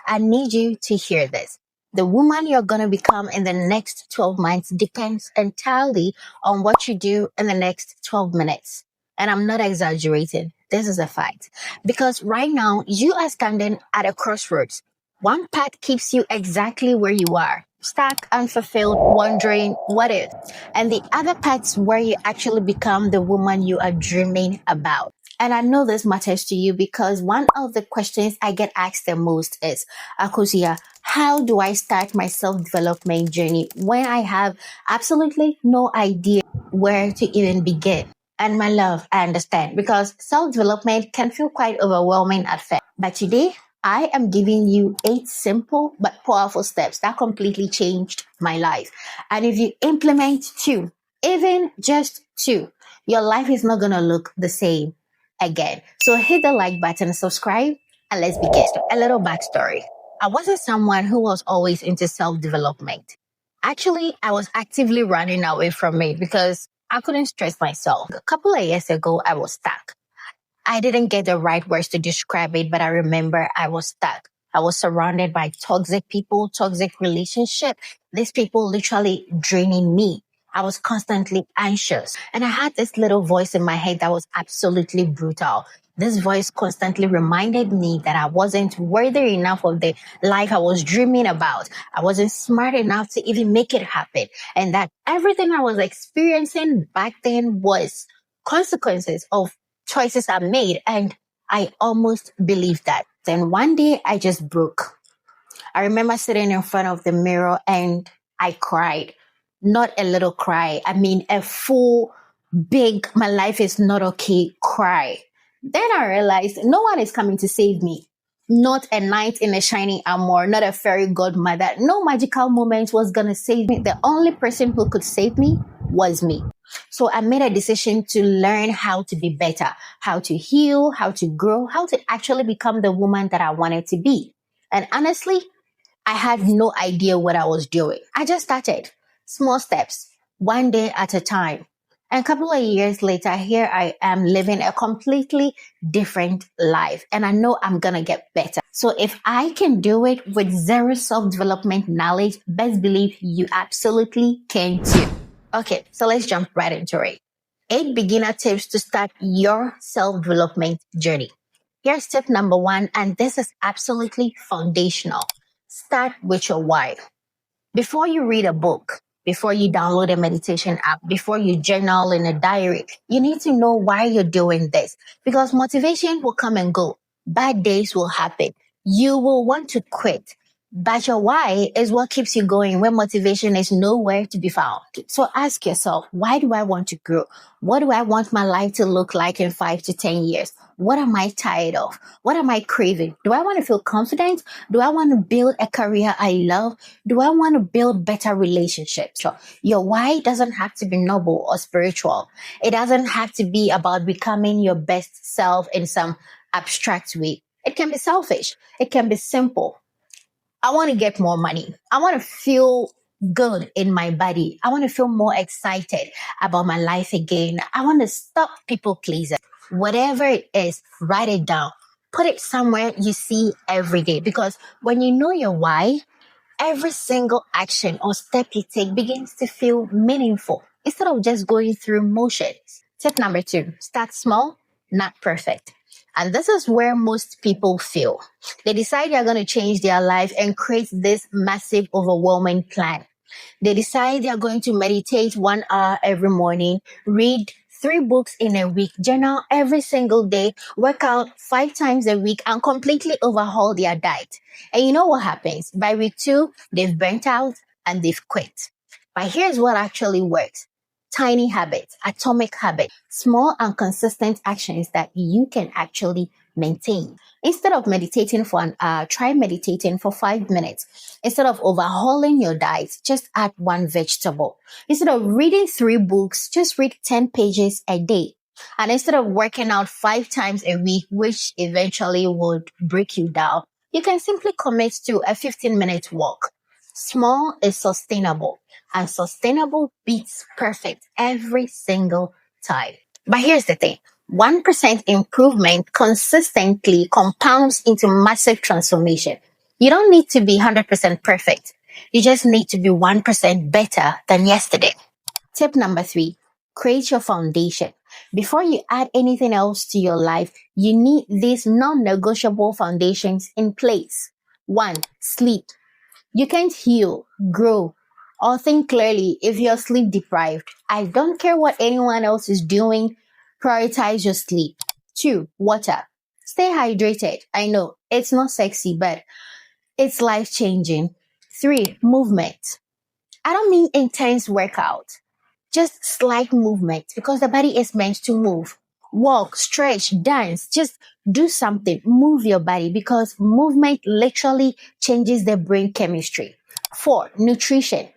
I need you to hear this. The woman you're going to become in the next 12 months depends entirely on what you do in the next 12 minutes. And I'm not exaggerating. This is a fact. Because right now, you are standing at a crossroads. One path keeps you exactly where you are, stuck, unfulfilled, wondering what if. And the other path's where you actually become the woman you are dreaming about. And I know this matters to you because one of the questions I get asked the most is, Akosia, how do I start my self-development journey when I have absolutely no idea where to even begin? And my love, I understand because self-development can feel quite overwhelming at first. But today, I am giving you 8 simple but powerful steps that completely changed my life. And if you implement two, even just two, your life is not going to look the same again. So hit the like button, subscribe, and let's begin. A little backstory. I wasn't someone who was always into self-development. Actually, I was actively running away from it because I couldn't stress myself. A couple of years ago, I was stuck. I didn't get the right words to describe it, but I remember I was stuck. I was surrounded by toxic people, toxic relationship. These people literally draining me. I was constantly anxious and I had this little voice in my head that was absolutely brutal. This voice constantly reminded me that I wasn't worthy enough of the life I was dreaming about. I wasn't smart enough to even make it happen. And that everything I was experiencing back then was consequences of choices I made. And I almost believed that. Then one day I just broke. I remember sitting in front of the mirror and I cried. Not a little cry. I mean, a full, big, my life is not okay cry. Then I realized no one is coming to save me. Not a knight in a shining armor, not a fairy godmother. No magical moment was going to save me. The only person who could save me was me. So I made a decision to learn how to be better, how to heal, how to grow, how to actually become the woman that I wanted to be. And honestly, I had no idea what I was doing. I just started small steps, one day at a time. And a couple of years later, here I am living a completely different life. And I know I'm going to get better. So if I can do it with zero self-development knowledge, best believe you absolutely can too. Okay, so let's jump right into it. 8 beginner tips to start your self-development journey. Here's tip number 1, and this is absolutely foundational. Start with your why. Before you read a book, before you download a meditation app, before you journal in a diary, you need to know why you're doing this because motivation will come and go. Bad days will happen. You will want to quit. But your why is what keeps you going when motivation is nowhere to be found. So ask yourself, why do I want to grow? What do I want my life to look like in 5 to 10 years? What am I tired of? What am I craving? Do I want to feel confident? Do I want to build a career I love? Do I want to build better relationships? So your why doesn't have to be noble or spiritual. It doesn't have to be about becoming your best self in some abstract way. It can be selfish. It can be simple. I want to get more money. I want to feel good in my body. I want to feel more excited about my life again. I want to stop people pleasing. Whatever it is, write it down. Put it somewhere you see every day because when you know your why, every single action or step you take begins to feel meaningful instead of just going through motions. Tip number 2, start small, not perfect. And this is where most people fail. They decide they're going to change their life and create this massive, overwhelming plan. They decide they're going to meditate 1 hour every morning, read 3 books in a week, journal every single day, work out 5 times a week, and completely overhaul their diet. And you know what happens? By week 2, they've burnt out and they've quit. But here's what actually works. Tiny habits, atomic habits, small and consistent actions that you can actually maintain. Instead of meditating for an hour, try meditating for 5 minutes. Instead of overhauling your diet, just add 1 vegetable. Instead of reading 3 books, just read 10 pages a day. And instead of working out 5 times a week, which eventually would break you down, you can simply commit to a 15-minute walk. Small is sustainable, and sustainable beats perfect every single time. But here's the thing. 1% improvement consistently compounds into massive transformation. You don't need to be 100% perfect. You just need to be 1% better than yesterday. Tip number 3, create your foundation. Before you add anything else to your life, you need these non-negotiable foundations in place. 1, sleep. You can't heal, grow, or think clearly if you're sleep deprived. I don't care what anyone else is doing, prioritize your sleep. 2, water. Stay hydrated. I know it's not sexy, but it's life changing. 3, movement. I don't mean intense workout, just slight movement because the body is meant to move. Walk, stretch, dance, just do something. Move your body because movement literally changes the brain chemistry. 4, nutrition.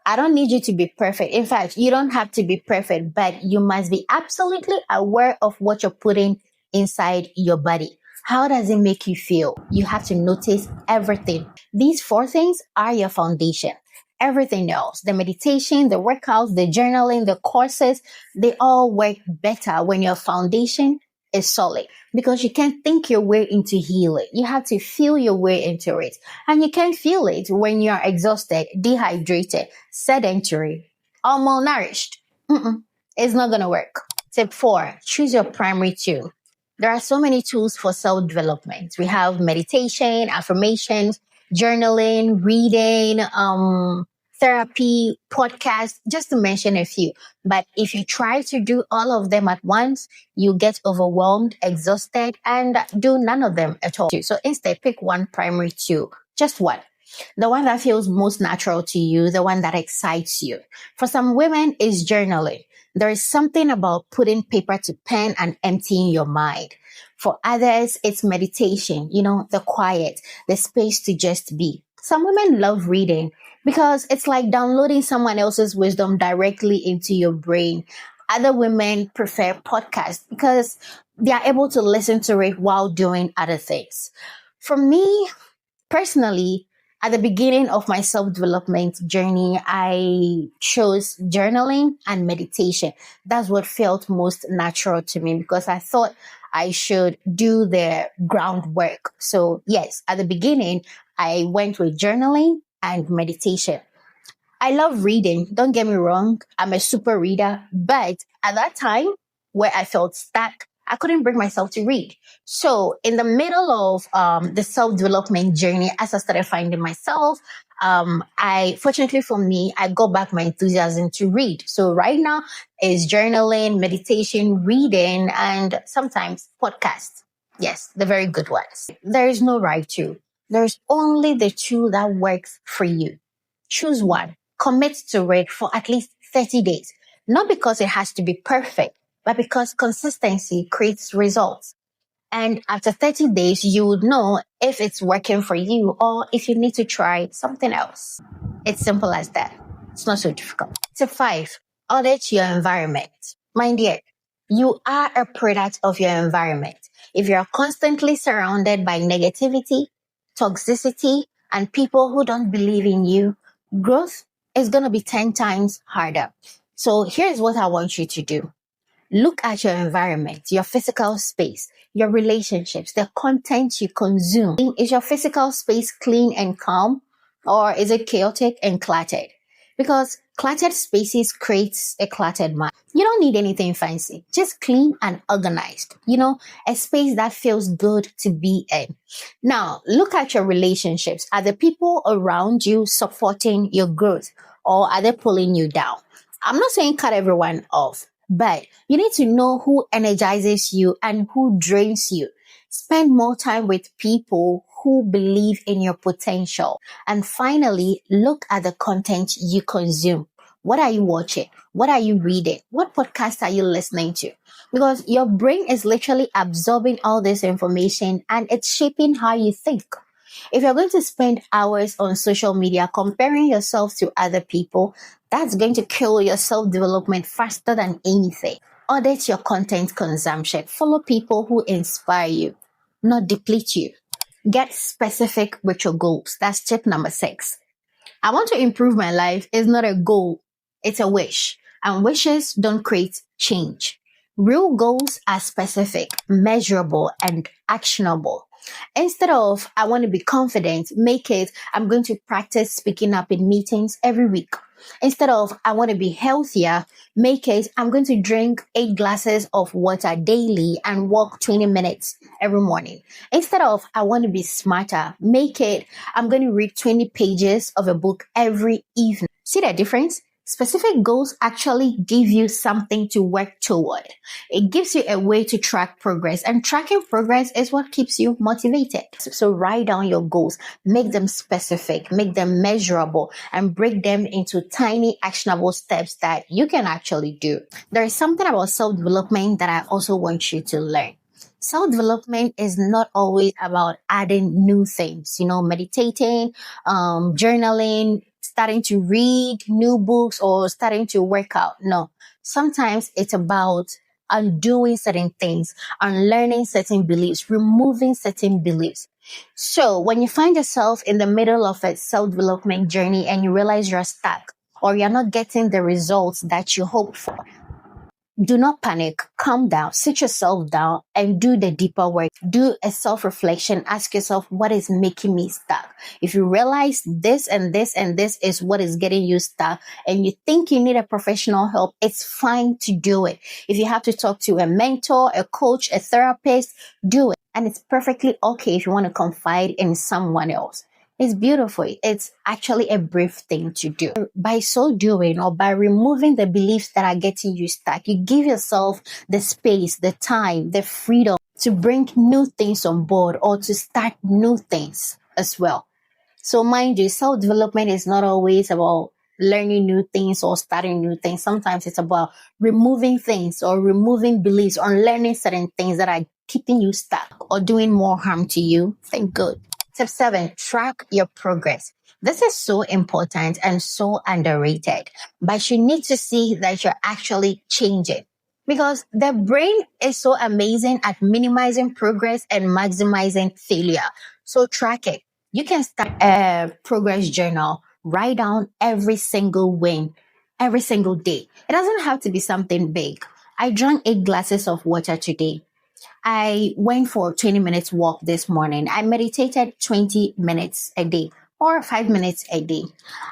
I don't need you to be perfect. In fact, you don't have to be perfect, but you must be absolutely aware of what you're putting inside your body. How does it make you feel? You have to notice everything. These 4 things are your foundation. Everything else, the meditation, the workouts, the journaling, the courses, they all work better when your foundation is solid because you can't think your way into healing. You have to feel your way into it. And you can't feel it when you're exhausted, dehydrated, sedentary, or malnourished. It's not going to work. Tip 4, choose your primary tool. There are so many tools for self-development. We have meditation, affirmations, journaling, reading, therapy, podcast, just to mention a few. But if you try to do all of them at once, you get overwhelmed, exhausted, and do none of them at all. So instead, pick one primary tool, just one. The one that feels most natural to you, the one that excites you. For some women, is journaling. There is something about putting paper to pen and emptying your mind. For others, it's meditation, the quiet, the space to just be. Some women love reading because it's like downloading someone else's wisdom directly into your brain. Other women prefer podcasts because they are able to listen to it while doing other things. For me, personally, at the beginning of my self-development journey, I chose journaling and meditation. That's what felt most natural to me because I thought I should do the groundwork. So yes, at the beginning, I went with journaling and meditation. I love reading. Don't get me wrong. I'm a super reader. But at that time where I felt stuck, I couldn't bring myself to read. So in the middle of the self-development journey, as I started finding myself, fortunately for me, I got back my enthusiasm to read. So right now is journaling, meditation, reading, and sometimes podcasts. Yes, the very good ones. There is no right tool. There's only the tool that works for you. Choose one. Commit to it for at least 30 days. Not because it has to be perfect, but because consistency creates results. And after 30 days, you would know if it's working for you or if you need to try something else. It's simple as that. It's not so difficult. Tip 5, audit your environment. Mind you, you are a product of your environment. If you're constantly surrounded by negativity, toxicity, and people who don't believe in you, growth is going to be 10 times harder. So here's what I want you to do. Look at your environment, your physical space, your relationships, the content you consume. Is your physical space clean and calm, or is it chaotic and cluttered? Because cluttered spaces creates a cluttered mind. You don't need anything fancy, just clean and organized. A space that feels good to be in. Now, look at your relationships. Are the people around you supporting your growth, or are they pulling you down? I'm not saying cut everyone off, but you need to know who energizes you and who drains you. Spend more time with people who believe in your potential. And finally, look at the content you consume. What are you watching? What are you reading? What podcasts are you listening to? Because your brain is literally absorbing all this information and it's shaping how you think. If you're going to spend hours on social media comparing yourself to other people, that's going to kill your self-development faster than anything. Audit your content consumption. Follow people who inspire you, not deplete you. Get specific with your goals. That's tip number 6. I want to improve my life is not a goal. It's a wish. And wishes don't create change. Real goals are specific, measurable, and actionable. Instead of I want to be confident, make it I'm going to practice speaking up in meetings every week. Instead of I want to be healthier, make it I'm going to drink 8 glasses of water daily and walk 20 minutes every morning. Instead of I want to be smarter, make it I'm going to read 20 pages of a book every evening. See the difference? Specific goals actually give you something to work toward. It gives you a way to track progress, and tracking progress is what keeps you motivated. So write down your goals, make them specific, make them measurable, and break them into tiny actionable steps that you can actually do. There is something about self-development that I also want you to learn. Self-development is not always about adding new things, meditating, journaling, starting to read new books, or starting to work out. No, sometimes it's about undoing certain things, unlearning certain beliefs, removing certain beliefs. So when you find yourself in the middle of a self-development journey and you realize you're stuck or you're not getting the results that you hope for, do not panic, calm down, sit yourself down and do the deeper work. Do a self-reflection. Ask yourself, what is making me stuck? If you realize this and this and this is what is getting you stuck and you think you need a professional help, it's fine to do it. If you have to talk to a mentor, a coach, a therapist, do it. And it's perfectly okay if you want to confide in someone else. It's beautiful. It's actually a brave thing to do. By so doing, or by removing the beliefs that are getting you stuck, you give yourself the space, the time, the freedom to bring new things on board or to start new things as well. So mind you, self-development is not always about learning new things or starting new things. Sometimes it's about removing things or removing beliefs or learning certain things that are keeping you stuck or doing more harm to you. Thank God. Step 7, track your progress. This is so important and so underrated, but you need to see that you're actually changing because the brain is so amazing at minimizing progress and maximizing failure. So track it. You can start a progress journal, write down every single win, every single day. It doesn't have to be something big. I drank 8 glasses of water today. I went for a 20 minutes walk this morning. I meditated 20 minutes a day or 5 minutes a day.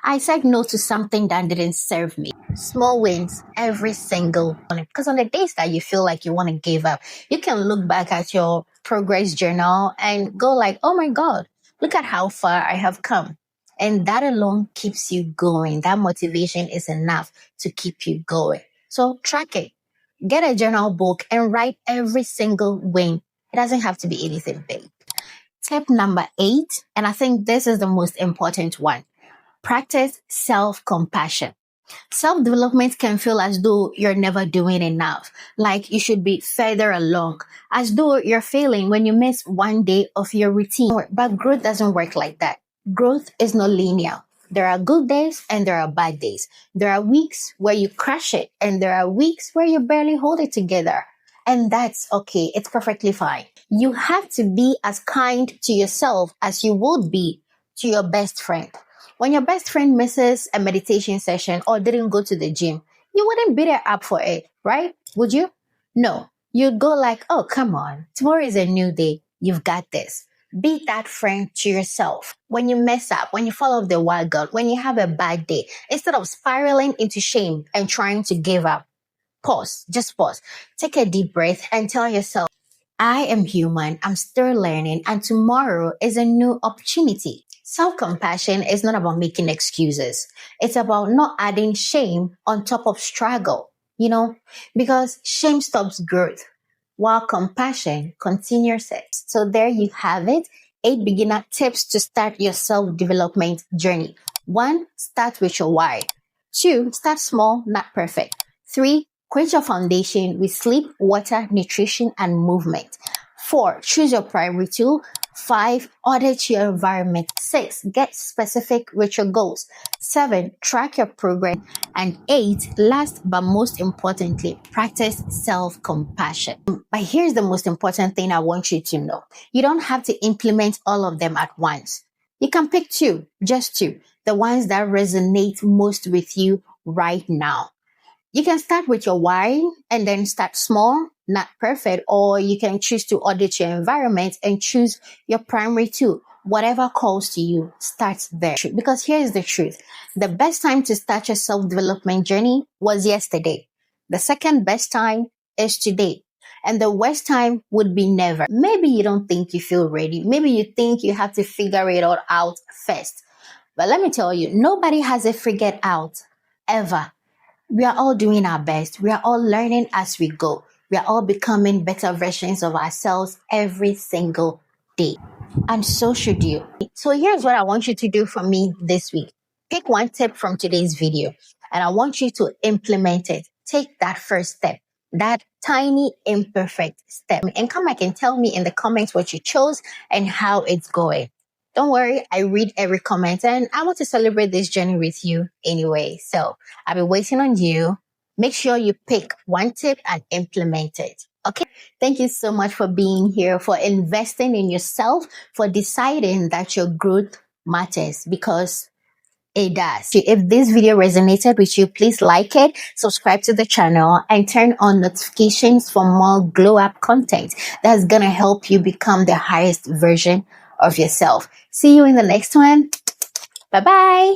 I said no to something that didn't serve me. Small wins every single morning. Because on the days that you feel like you want to give up, you can look back at your progress journal and go like, oh my God, look at how far I have come. And that alone keeps you going. That motivation is enough to keep you going. So track it. Get a journal book and write every single win. It doesn't have to be anything big. Tip number 8, and I think this is the most important one. Practice self-compassion. Self-development can feel as though you're never doing enough, like you should be further along, as though you're failing when you miss one day of your routine. But growth doesn't work like that. Growth is not linear. There are good days and there are bad days. There are weeks where you crush it and there are weeks where you barely hold it together. And that's okay. It's perfectly fine. You have to be as kind to yourself as you would be to your best friend. When your best friend misses a meditation session or didn't go to the gym, you wouldn't beat her up for it, right? Would you? No. You'd go like, oh, come on. Tomorrow is a new day. You've got this. Be that friend to yourself. When you mess up, when you fall off the wagon, when you have a bad day, instead of spiraling into shame and trying to give up, pause. Just pause. Take a deep breath and tell yourself, I am human. I'm still learning. And tomorrow is a new opportunity. Self-compassion is not about making excuses. It's about not adding shame on top of struggle, because shame stops growth while compassion continues it. So there you have it. 8 beginner tips to start your self-development journey. 1, start with your why. 2, start small, not perfect. 3, create your foundation with sleep, water, nutrition, and movement. 4, choose your primary tool. 5, audit your environment. 6, get specific with your goals. 7, track your progress. And 8, last but most importantly, practice self-compassion. But here's the most important thing I want you to know. You don't have to implement all of them at once. You can pick 2, just 2, the ones that resonate most with you right now. You can start with your why and then start small, not perfect, or you can choose to audit your environment and choose your primary tool. Whatever calls to you, start there. Because here is the truth. The best time to start your self-development journey was yesterday. The second best time is today. And the worst time would be never. Maybe you don't think you feel ready. Maybe you think you have to figure it all out first. But let me tell you, nobody has it figured out ever. We are all doing our best. We are all learning as we go. We are all becoming better versions of ourselves every single day. And so should you. So here's what I want you to do for me this week. Pick one tip from today's video and I want you to implement it. Take that first step, that tiny imperfect step, and come back and tell me in the comments what you chose and how it's going. Don't worry, I read every comment and I want to celebrate this journey with you anyway. So I'll be waiting on you. Make sure you pick one tip and implement it. Okay. Thank you so much for being here, for investing in yourself, for deciding that your growth matters because it does. If this video resonated with you, please like it, subscribe to the channel, and turn on notifications for more glow up content that's going to help you become the highest version of yourself. See you in the next one. Bye bye.